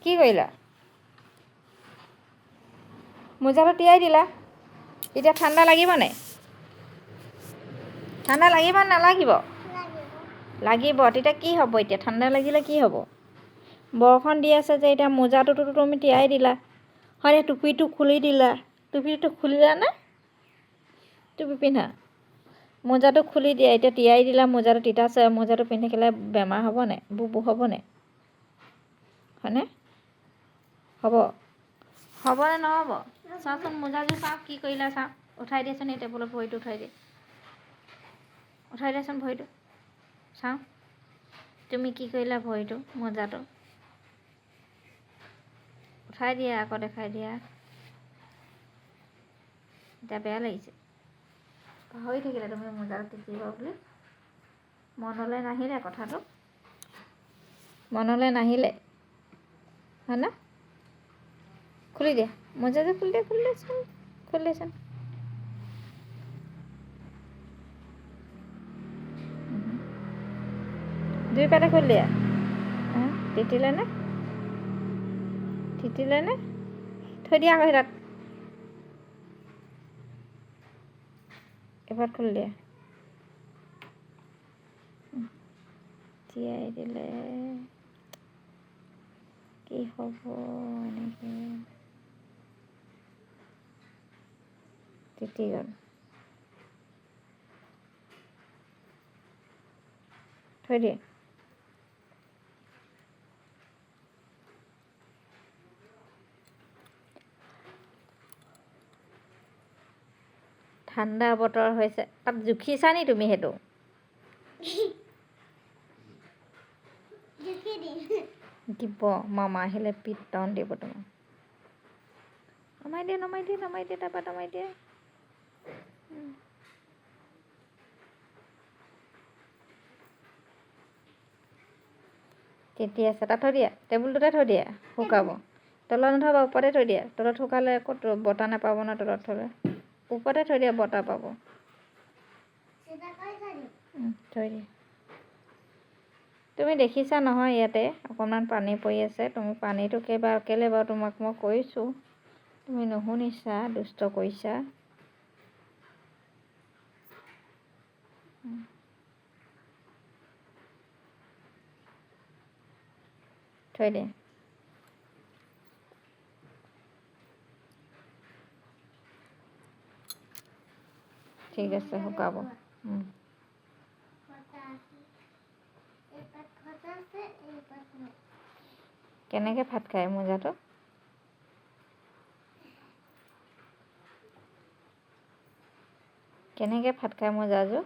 কি কৰিলা? মোজাটো তিয়াই দিলা, এতিয়া ঠাণ্ডা লাগিব নাই? ঠাণ্ডা লাগিব নালাগিব? লাগিব। তেতিয়া কি হ'ব? এতিয়া ঠাণ্ডা লাগিলে কি হ'ব? বৰষুণ দি আছে যে এতিয়া মোজাটোতো তুমি তিয়াই দিলা, হয়নে? টুপিটো খুলি দিলা, টুপিটো খুলিলা নে? টুপি পিন্ধা, মোজাটো খুলি দিয়া। এতিয়া তিয়াই দিলা মোজাটো, তিতা মোজাটো পিন্ধি থাকিলে বেমাৰ হ'ব নাই? বুবু হ'ব নাই? হয়নে? হ'ব? হ'বনে নহ'ব? চাওঁচোন মোজাযোৰ চাওঁ, কি কৰিলা চাওঁ। উঠাই দিয়াচোন, এই টেবুলত ভৰিটো উঠাই দিয়া। উঠাই দিয়াচোন ভৰিটো চাওঁ, তুমি কি কৰিলা ভৰিটো, মোজাটো উঠাই দিয়া, আকৌ দেখাই দিয়া। এতিয়া বেয়া লাগিছে, পাহৰি থাকিলে তুমি মোজাটো তিতিব বুলি। মনলৈ নাহিলে কথাটো, মনলৈ নাহিলে, হয়নে? খুলি দিয়া মোজাযোৰ, খুলি দিয়া, খুলি দিয়াচোন, খুলি দিয়াচোন। দুই পাতে খুলি দিয়া। তিতিলেনে? তিতিলেনে? থৈ দিয়া আকৌ তাত। এবাৰ খুলি দিয়া। তিয়াই দিলে কি হ'ব এনেকৈ? তিতি গ'ল, থৈ দিয়ে। ঠাণ্ডা বতৰ হৈছে, তাত জুখিছা নি তুমি? সেইটো দিব, মামা আহিলে পিটন দিব তোমাক। নমাই দিয়ে, নমাই দিয়ে, নমাই দিয়ে, তাৰপৰা নমাই দিয়ে। তিতি আছে, তাত থৈ দিয়া, টেবুলটোতে থৈ দিয়া, শুকাব। তলত নথবা, ওপৰতে থৈ দিয়া। তলত শুকালে আকৌ বতাহ নাপাব ন, তলত থ'লে। ওপৰতে থৈ দিয়া, বতাহ পাব। থৈ দিয়া। তুমি দেখিছা নহয়, ইয়াতে অকণমান পানী পৰি আছে। তুমি পানীটো কেলে বাৰু তোমাক মই কৈছোঁ, তুমি নুশুনিছা, দুষ্ট কৰিছা। থৈ দিয়া। ঠিক আছে, শুকাব। কেনেকৈ ফাট খায় মোজাটো? কেনেকৈ ফাট খায় মোজাযোৰ?